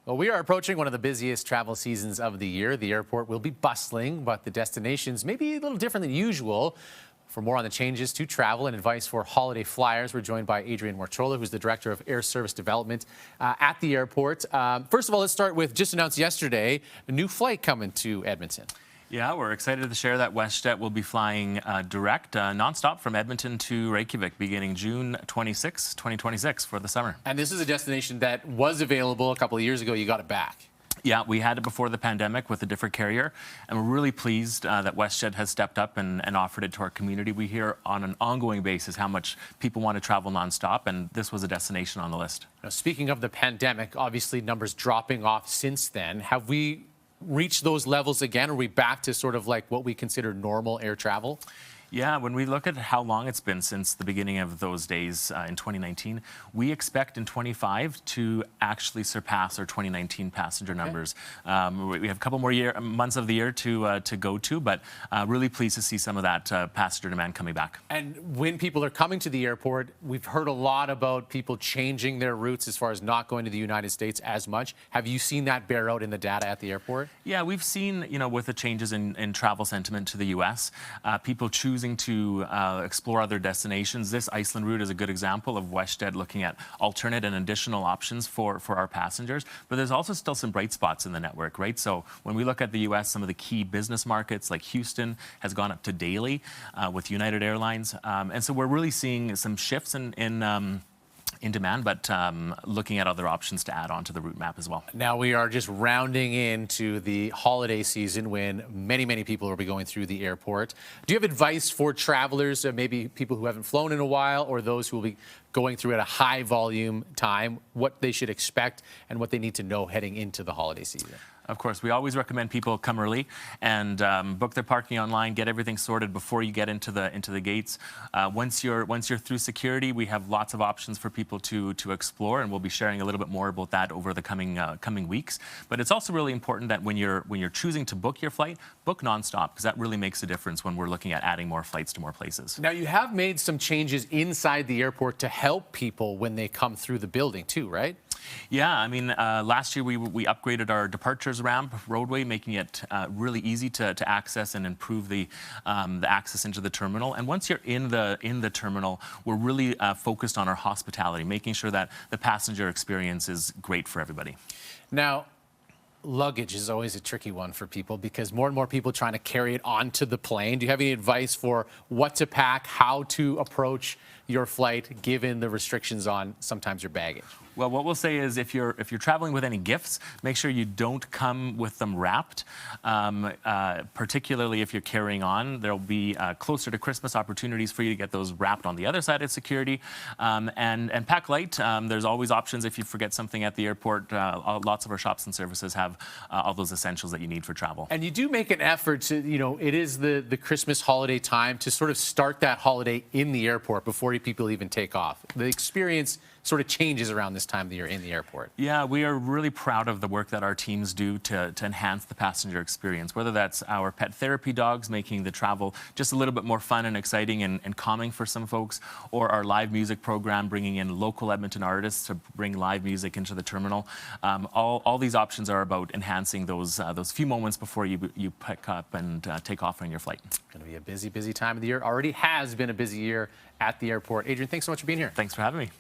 Well, we are approaching one of the busiest travel seasons of the year. The airport will be bustling, but the destinations may be a little different than usual. For more on the changes to travel and advice for holiday flyers, we're joined by Adrian Warchola, who's the Director of Air Service Development at the airport. First of all, let's start with just announced yesterday, a new flight coming to Edmonton. Yeah, we're excited to share that WestJet will be flying direct, nonstop from Edmonton to Reykjavik beginning June 26, 2026 for the summer. And this is a destination that was available a couple of years ago. You got it back. Yeah, we had it before the pandemic with a different carrier, and we're really pleased that WestJet has stepped up and offered it to our community. We hear on an ongoing basis how much people want to travel nonstop, and this was a destination on the list. Now, speaking of the pandemic, obviously numbers dropping off since then. Have we reached those levels again? Are we back to sort of like what we consider normal air travel? Yeah, when we look at how long it's been since the beginning of those days in 2019, we expect in 25 to actually surpass our 2019 passenger numbers. We have a couple more months of the year to go to, but really pleased to see some of that passenger demand coming back. And when people are coming to the airport, we've heard a lot about people changing their routes as far as not going to the United States as much. Have you seen that bear out in the data at the airport? Yeah, we've seen, with the changes in travel sentiment to the U.S., people choosing to explore other destinations. This Iceland route is a good example of WestJet looking at alternate and additional options for our passengers. But there's also still some bright spots in the network, right? So when we look at the U.S., some of the key business markets like Houston has gone up to daily with United Airlines. And so we're really seeing some shifts in demand, but looking at other options to add on to the route map as well. Now we are just rounding into the holiday season when many people will be going through the airport. Do you have advice for travelers, maybe people who haven't flown in a while or those who will be going through at a high volume time, what they should expect and what they need to know heading into the holiday season? Of course, we always recommend people come early and book their parking online, get everything sorted before you get into the gates. Once you're through security, we have lots of options for people to explore, and we'll be sharing a little bit more about that over the coming weeks. But it's also really important that when you're choosing to book your flight, book nonstop, because that really makes a difference when we're looking at adding more flights to more places. Now you have made some changes inside the airport to help people when they come through the building too, right? Yeah, I mean, last year we upgraded our departures ramp roadway, making it really easy to access and improve the access into the terminal. And once you're in the terminal, we're really focused on our hospitality, making sure that the passenger experience is great for everybody. Now, luggage is always a tricky one for people because more and more people are trying to carry it onto the plane. Do you have any advice for what to pack, how to approach your flight, given the restrictions on sometimes your baggage? Well, what we'll say is if you're traveling with any gifts, make sure you don't come with them wrapped. Particularly if you're carrying on, there'll be closer to Christmas opportunities for you to get those wrapped on the other side of security. And pack light. There's always options if you forget something at the airport. Lots of our shops and services have all those essentials that you need for travel. And you do make an effort to, it is the Christmas holiday time to sort of start that holiday in the airport before people even take off. The experience sort of changes around this time that you're in the airport. Yeah, we are really proud of the work that our teams do to enhance the passenger experience, whether that's our pet therapy dogs making the travel just a little bit more fun and exciting and calming for some folks, or our live music program bringing in local Edmonton artists to bring live music into the terminal. All these options are about enhancing those few moments before you pick up and take off on your flight. It's going to be a busy time of the year. Already has been a busy year at the airport. Adrian, thanks so much for being here. Thanks for having me.